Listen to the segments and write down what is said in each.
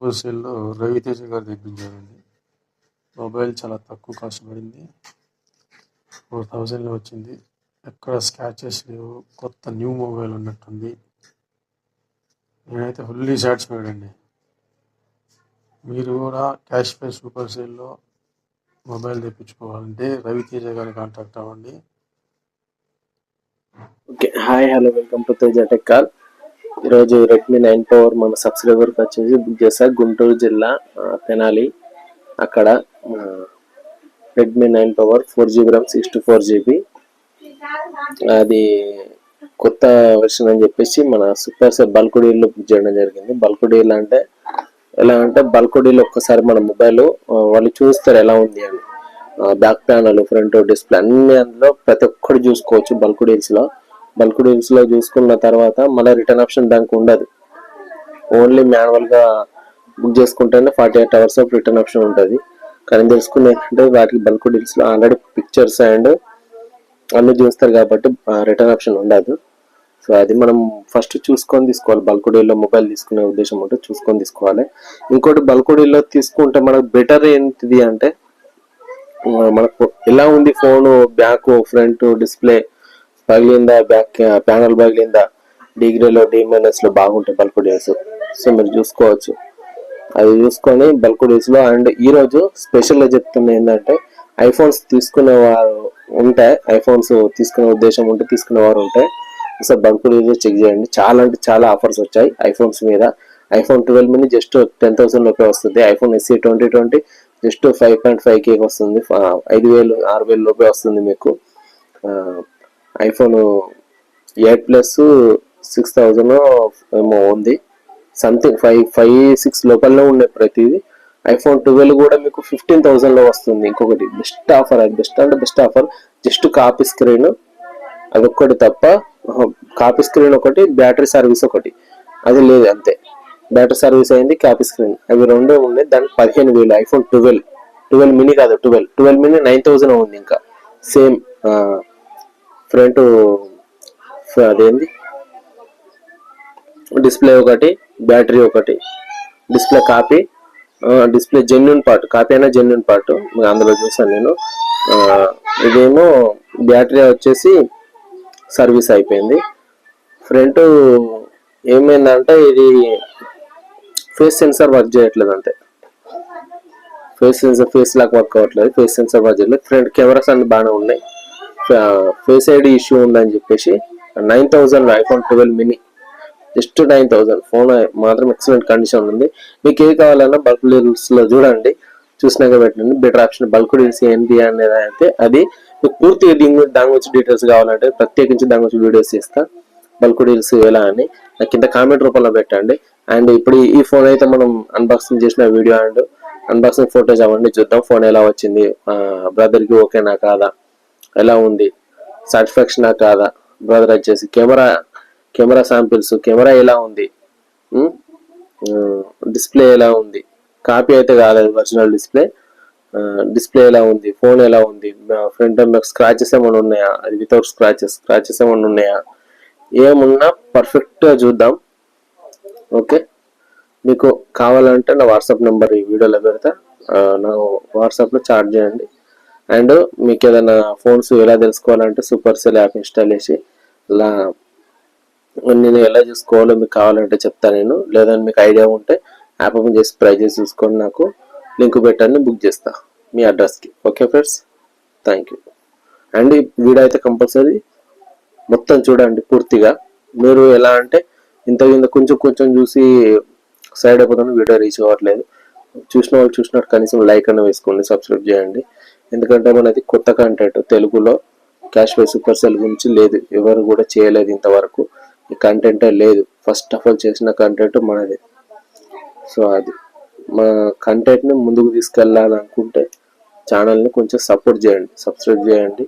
హోల్‌సేల్‌లో రవితేజ గారు తెప్పించారండి. మొబైల్ చాలా తక్కువ కాస్ట్ పడింది. 4000లో వచ్చింది. ఎక్కడ స్క్రాచెస్ లేవు. కొత్త న్యూ మొబైల్ ఉన్నట్టుంది. నేనైతే ఫుల్లీ సాటిస్ఫైడ్ అండి. మీరు కూడా క్యాష్ పై సూపర్ సేల్లో మొబైల్ తెప్పించుకోవాలంటే రవితేజ గారిని కాంటాక్ట్ అవ్వండి. Okay, hi hello, welcome to Teja tech call. ఈరోజు రెడ్మీ 9 పవర్ మన సబ్స్క్రైబర్కి వచ్చేసి బుక్ చేశా. గుంటూరు జిల్లా తెనాలి. అక్కడ Redmi 9 power 4GB RAM 64GB అది కొత్త వెర్షన్ అని చెప్పేసి మన సూపర్ సెల్ బల్క్ డీల్లో బుక్ చేయడం జరిగింది. బల్క్ డీల్ అంటే ఎలా అంటే, బల్క్ డీల్ ఒక్కసారి మన మొబైల్ వాళ్ళు చూస్తారు ఎలా ఉంది అని. బ్యాక్ ప్యానల్, ఫ్రంట్ డిస్ప్లే అన్ని అందులో ప్రతి ఒక్కటి చూసుకోవచ్చు. బల్క్ డీల్స్ లో చూసుకున్న తర్వాత మళ్ళీ రిటర్న్ ఆప్షన్ దానికి ఉండదు. ఓన్లీ మాన్యువల్ గా బుక్ చేసుకుంటేనే 48 hours ఆఫ్ రిటర్న్ ఆప్షన్ ఉంటుంది. కానీ తెలుసుకునే ఏంటంటే, వాటికి బల్క్ డీల్స్ లో ఆల్రెడీ పిక్చర్స్ అండ్ అన్ని చూస్తారు కాబట్టి రిటర్న్ ఆప్షన్ ఉండదు. సో అది మనం ఫస్ట్ చూసుకొని తీసుకోవాలి. బల్క్ డీల్లో మొబైల్ తీసుకునే ఉద్దేశం ఉంటే చూసుకొని తీసుకోవాలి. ఇంకోటి, బల్క్ డీల్లో తీసుకుంటే మనకు బెటర్ ఏంటిది అంటే, మనకు ఎలా ఉంది ఫోన్, బ్యాక్ ఫ్రంట్ డిస్ప్లే పగిలిందా, బ్యాక్ ప్యానల్ పగిలిందా, డిగ్రీలో డిఎంఎన్ఎస్ లో బాగుంటాయి బల్క్ డీల్స్. సో మీరు చూసుకోవచ్చు. అది చూసుకొని బల్క్ డీల్స్ లో. అండ్ ఈ రోజు స్పెషల్ గా చెప్తున్నా ఏంటంటే, ఐఫోన్స్ తీసుకునే వారు ఉంటే, ఐఫోన్స్ తీసుకునే ఉద్దేశం ఉంటే, తీసుకునే వారు ఉంటే ఒకసారి బల్క్ డీల్స్ చెక్ చేయండి. చాలా అంటే చాలా ఆఫర్స్ వచ్చాయి ఐఫోన్స్ మీద. ఐఫోన్ 12 mini జస్ట్ 10,000 లోపే వస్తుంది. ఐఫోన్ SE 2020 జస్ట్ 5.5K వస్తుంది. 5,000 6,000 లోపే వస్తుంది మీకు. ఐఫోన్ 8 Plus 6,000 ఏమో ఉంది. సంథింగ్ 5-6 లోపలనే ఉన్నాయి ప్రతిదీ. ఐఫోన్ 12 కూడా మీకు 15,000 లో వస్తుంది. ఇంకొకటి బెస్ట్ ఆఫర్, అది బెస్ట్ అంటే best offer. Just copy screen అదొక్కటి తప్ప, కాపీ స్క్రీన్ ఒకటి, బ్యాటరీ సర్వీస్ ఒకటి, అది లేదు అంతే. బ్యాటరీ సర్వీస్ అయింది, కాపీ స్క్రీన్, అవి రెండే ఉన్నాయి. దానికి 15,000. ఐఫోన్ 12 మినీ కాదు, 12 మినీ 9,000 ఉంది. ఇంకా సేమ్ ఫ్రంట్ అదేంది డిస్ప్లే ఒకటి, బ్యాటరీ ఒకటి, display copy, display genuine part, copy అయినా జెన్యున్ పార్ట్ అందులో చూసాను నేను. ఇదేమో బ్యాటరీ వచ్చేసి సర్వీస్ అయిపోయింది. ఫ్రంట్ ఏమైందంటే, ఇది ఫేస్ సెన్సార్ వర్క్ చేయట్లేదు అంతే. ఫేస్ లాక్ వర్క్ అవ్వట్లేదు, ఫేస్ సెన్సార్ వర్క్ చేయట్లేదు. ఫ్రంట్ కెమెరాస్ అన్ని బాగానే ఉన్నాయి. ఫేస్ ఐడి ఇష్యూ ఉందని చెప్పేసి 9,000 ఐఫోన్ 12 మినీ జస్ట్ 9,000. ఫోన్ మాత్రం ఎక్సలెంట్ కండిషన్ ఉంది. మీకు ఏది కావాలన్నా బల్క్ డీల్స్ లో చూడండి, చూసినాక పెట్టండి. బెటర్ ఆప్షన్ బల్క్ డీల్స్ ఏంటి అనేది అయితే, అది మీకు పూర్తిగా దాని గురించి డీటెయిల్స్ కావాలంటే ప్రత్యేకించి దాని గురించి వీడియోస్ చేస్తా. బల్క్ డీల్స్ ఎలా అని నాకు కింద కామెంట్ రూపంలో పెట్టండి. అండ్ ఇప్పుడు ఈ ఫోన్ అయితే మనం అన్బాక్సింగ్ చేసిన వీడియో అండ్ అన్బాక్సింగ్ ఫోటోస్ అవన్నీ చూద్దాం. ఫోన్ ఎలా వచ్చింది, బ్రదర్ కి ఓకేనా కాదా, ఎలా ఉంది, సాటిస్ఫాక్షనా కాదా, బ్రదర్ వచ్చేసి కెమెరా శాంపిల్స్, కెమెరా ఎలా ఉంది, డిస్ప్లే ఎలా ఉంది, కాపీ అయితే కాదు, ఒరిజినల్ డిస్ప్లే ఎలా ఉంది, ఫోన్ ఎలా ఉంది, ఫ్రంట్ బ్యాక్ స్క్రాచెస్ ఏమైనా ఉన్నాయా, అది వితౌట్ స్క్రాచెస్ ఏమైనా ఉన్నాయా, ఏమున్నా పర్ఫెక్ట్ గా చూద్దాం. ఓకే, మీకు కావాలంటే నా వాట్సాప్ నెంబర్ ఈ వీడియోలో పెడతా, నా వాట్సాప్ లో చాట్ చేయండి. అండ్ మీకు ఏదైనా ఫోన్స్ ఎలా తెలుసుకోవాలంటే, సూపర్ సెల్ యాప్ ఇన్స్టాల్ చేసి ఇలా నేను ఎలా చూసుకోవాలో మీకు కావాలంటే చెప్తాను నేను. లేదని మీకు ఐడియా ఉంటే యాప్ ఓపెన్ చేసి ప్రైజెస్ చూసుకొని నాకు లింక్ పెట్టండి, బుక్ చేస్తా మీ అడ్రస్కి. Okay friends, thank you. And ఈ వీడియో అయితే కంపల్సరీ మొత్తం చూడండి పూర్తిగా. మీరు ఎలా అంటే, ఇంత కొంచెం చూసి సైడ్ అయిపోతాను, వీడియో రీచ్ అవ్వట్లేదు. చూసిన వాళ్ళు చూసినట్టు కనీసం లైక్ అన్న వేసుకోండి, సబ్స్క్రైబ్ చేయండి. ఎందుకంటే మనది కొత్త కంటెంట్ తెలుగులో క్యాష్ పై సూపర్ సెల్ గురించి లేదు, ఎవరు కూడా చేయలేదు ఇంతవరకు. ఈ కంటెంటే లేదు, ఫస్ట్ ఆఫ్ ఆల్ చేసిన కంటెంట్ మనది. సో అది మా కంటెంట్ని ముందుకు తీసుకెళ్ళాలనుకుంటే ఛానల్ని కొంచెం సపోర్ట్ చేయండి, సబ్స్క్రైబ్ చేయండి,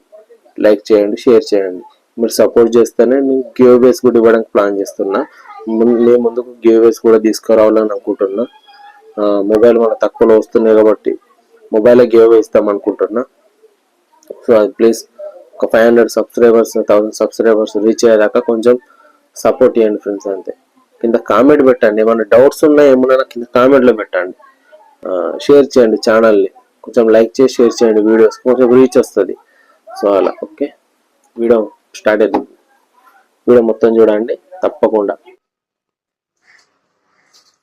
లైక్ చేయండి, షేర్ చేయండి. మీరు సపోర్ట్ చేస్తేనే నేను గివ్ అవేస్ కూడా ఇవ్వడానికి ప్లాన్ చేస్తున్నా. నేను ముందుకు గివ్ అవేస్ కూడా తీసుకురావాలని అనుకుంటున్నా. మొబైల్ మన తక్కువలో వస్తున్నాయి కాబట్టి మొబైల్ గివ్ అవే ఇస్తాం అనుకుంటున్నా. సో అది ప్లీజ్ ఒక 500 సబ్స్క్రైబర్స్ 1000 సబ్స్క్రైబర్స్ రీచ్ అయ్యేదాకా కొంచెం సపోర్ట్ చేయండి ఫ్రెండ్స్, అంతే. కింద కామెంట్ పెట్టండి. ఏమైనా డౌట్స్ ఉన్నా ఏమన్నా కింద కామెంట్లో పెట్టండి. షేర్ చేయండి ఛానల్ని, కొంచెం లైక్ చేసి షేర్ చేయండి. వీడియోస్ కొంచెం రీచ్ వస్తుంది. సో అలా ఓకే, వీడియో స్టార్ట్ అవుతుంది. వీడియో మొత్తం చూడండి తప్పకుండా.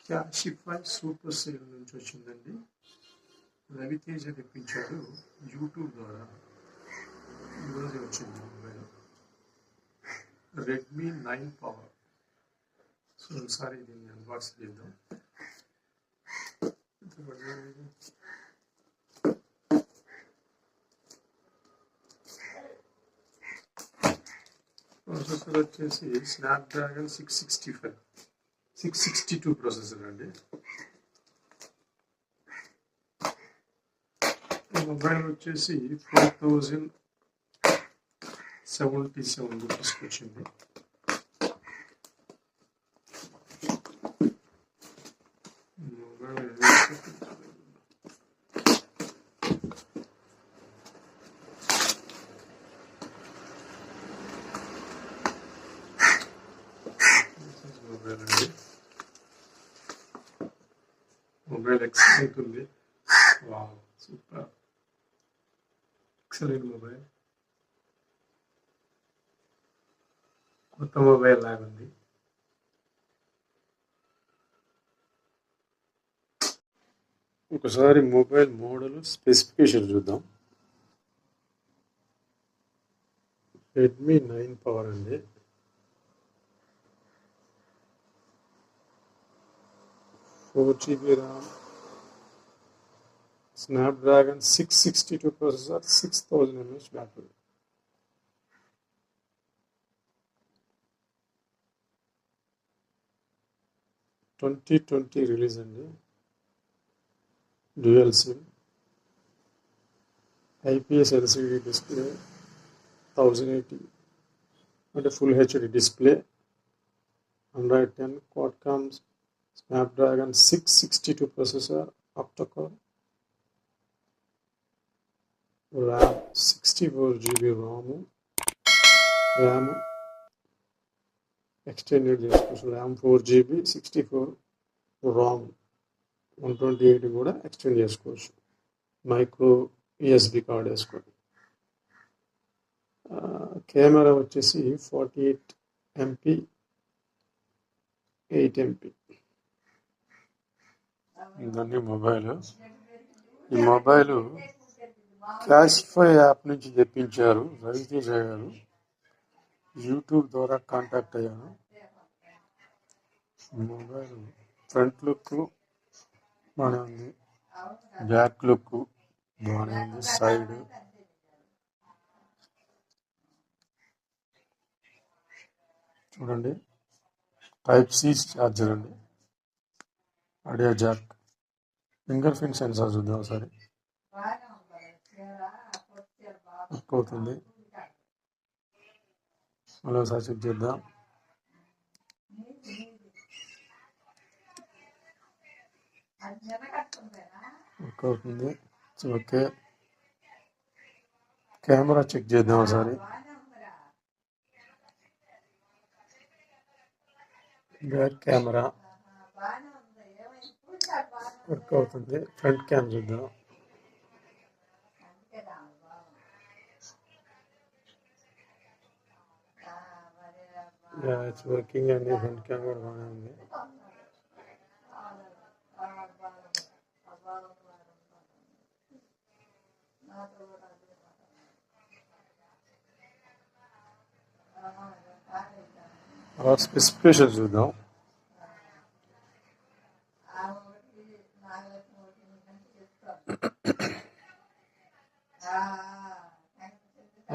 క్యాషిఫై సూపర్ సేల్ నుంచి వచ్చిందండి. రవితేజ తెప్పించాడు యూట్యూబ్ ద్వారా. ఈరోజు వచ్చింది మొబైల్ రెడ్మీ 9 పవర్. సో ఒకసారి దీన్ని అన్బాక్స్ చేద్దాం. ప్రాసెసర్ వచ్చేసి స్నాప్డ్రాగన్ 662 ప్రాసెసర్ అండి. మొబైల్ వచ్చేసి 4077 రూపీస్కి వచ్చింది. మొబైల్ అండి. మొబైల్ ఎక్సలెంట్ ఉంది. Wow, super, excellent mobile. కొత్త మొబైల్ లాగా ఉంది. ఒకసారి మొబైల్ మోడల్ స్పెసిఫికేషన్ చూద్దాం. రెడ్మీ 9 పవర్ అండి. 4GB RAM, Snapdragon 662 processor, 6000 mAh battery. Twenty release అండి. Dual SIM, IPS LCD display, 1080 అంటే full HD display, Android 10, Qualcomm Snapdragon 662 processor, octa-core, RAM 64GB RAM extended చేసుకోవచ్చు. RAM 4GB, 64 ROM 128 కూడా extend చేసుకోవచ్చు. Micro USB card వేసుకోండి. Camera వచ్చేసి 48MP, 8MP. ఇదండి mobile. ఈ mobile Cashify app నుంచి తెప్పించారు రవితేజ గారు. యూట్యూబ్ ద్వారా కాంటాక్ట్ అయ్యాను. మొబైల్ ఫ్రంట్ లుక్ బాగానే ఉంది, బ్యాక్ లుక్ బాగానే ఉంది, సైడ్ చూడండి. Type-C ఛార్జర్ అండి, audio Jack, finger print censor చూద్దాం ఒకసారి. వర్క్ అవుతుంది. మళ్ళీ ఒకసారి చెక్ చేద్దాం. వర్క్ అవుతుంది. ఓకే, కెమెరా చెక్ చేద్దాం ఒకసారి. బ్యాక్ కెమెరా వర్క్ అవుతుంది. ఫ్రంట్ క్యామ్ చూద్దాం. ఇట్స్ వర్కింగ్ అండి. ఫ్రంట్ క్యామ్ కూడా బాగానే ఉంది. స్పెసిఫికేషన్ చూద్దాం.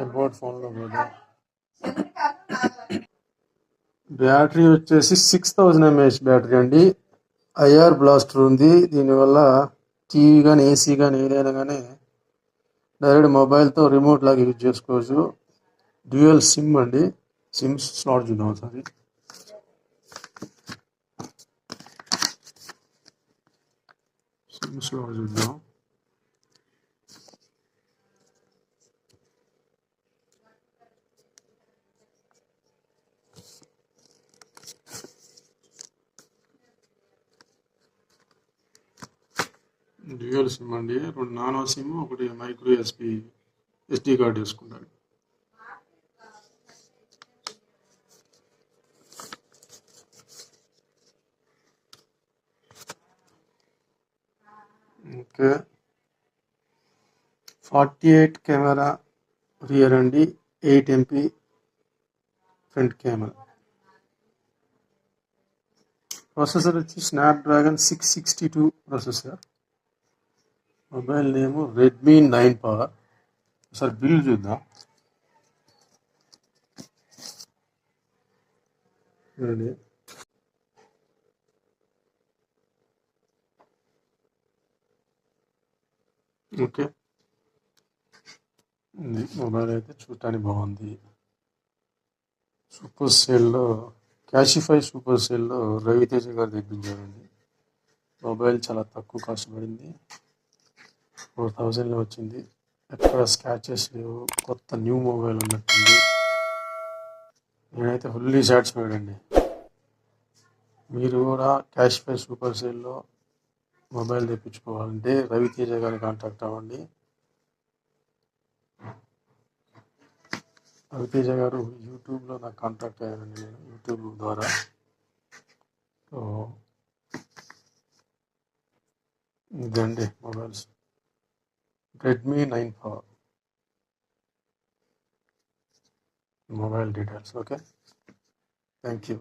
అబౌట్ ఫోన్లో చూద్దాం. బ్యాటరీ వచ్చేసి 6000 mAh బ్యాటరీ అండి. ఐఆర్ బ్లాస్టర్ ఉంది. దీనివల్ల టీవీ కానీ ఏసీ కానీ ఏదైనా కానీ డైరెక్ట్ మొబైల్తో రిమోట్ లాగా యూజ్ చేసుకోవచ్చు. డ్యూయల్ సిమ్ అండి. సిమ్ స్లాట్ చూద్దాం ఒకసారి. సిమ్ స్లాట్ చూద్దాం. డ్యూయల్ సిమ్ అండి, 2 నానో సిమ్, ఒకటి మైక్రో ఎస్డి కార్డు వేసుకుంటాను. ఓకే, 48 కెమెరా రియర్ అండి, 8 MP ఫ్రంట్ కెమెరా. ప్రాసెసర్ వచ్చి Snapdragon 662 processor. Mobile name Redmi 9 power. ఒకసారి బిల్ చూద్దాం. చూడండి, ఓకే, ఉంది. మొబైల్ అయితే చూడటానికి బాగుంది. సూపర్ సేల్లో, క్యాషిఫై సూపర్ సేల్లో రవితేజ గారు తెప్పించారండి. మొబైల్ చాలా తక్కువ కాస్ట్ పడింది, 4000లో వచ్చింది. ఎక్కడ స్క్రాచెస్ లేవు, కొత్త న్యూ మొబైల్ ఉన్నట్టుంది. నేనైతే ఫుల్లీ సాటిస్ఫైడ్ అండి. మీరు కూడా క్యాషిఫై సూపర్ సేల్లో మొబైల్ తెప్పించుకోవాలంటే రవితేజ గారిని కాంటాక్ట్ అవ్వండి. రవితేజ గారు యూట్యూబ్లో నాకు కాంటాక్ట్ అయ్యారండి, నేను యూట్యూబ్ ద్వారా. సో ఇదండి mobiles, Redmi 9 power mobile details. Okay, thank you.